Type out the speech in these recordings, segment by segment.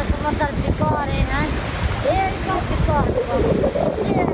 समंदर बेकार है ये का बेकार ये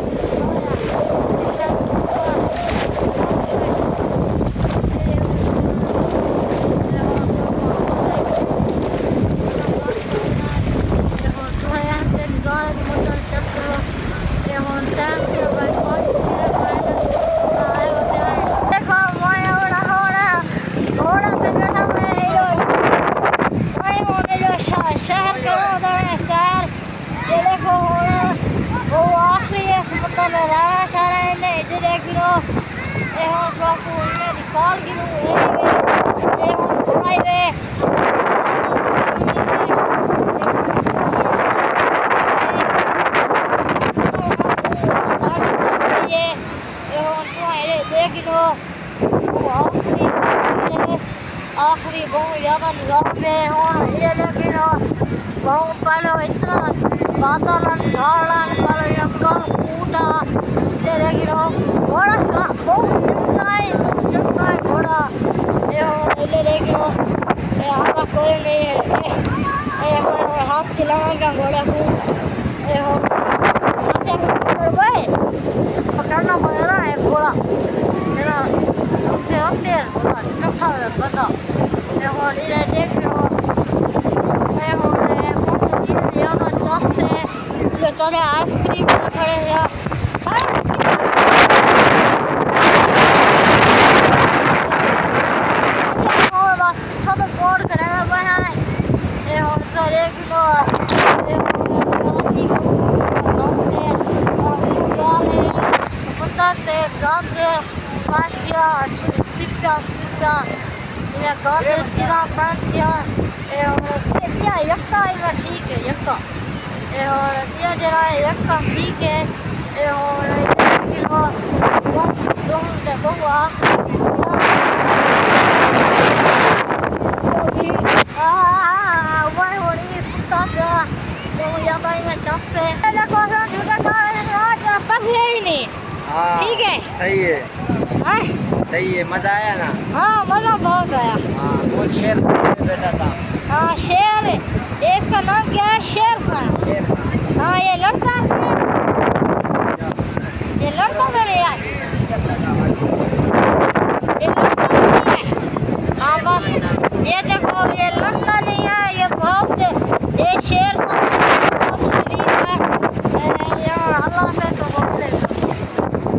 आखिरी बहुत ज़्यादा निगाह में होना ये लेकिन बहुत पहले इतना बादल झाड़न पहले जंगल कूटा ये लेकिन घोड़ा बहुत चंगा है घोड़ा ये लेकिन यहाँ कोई नहीं है हाथ चलाएगा घोड़े को गए पकड़ना पड़ेगा है घोड़ा मेरा हमने रखा है बता और इधर देख लो मैं बहुत ज़्यादा दस से जो चले आइसक्रीम खड़े हैं और बस सब बोर्ड करेंगे भाई और सर एक किलो से जाते पाँचिया सिक्का ये गाते जिला पाँचिया क्या यक्का इनमें ठीक है यक्का और ये जरा यक्का ठीक है और ठीक है सही है सही है मजा आया ना हाँ मजा बहुत आया हाँ वो शेर बैठा था हाँ शेर एक का नाम क्या है शेर खान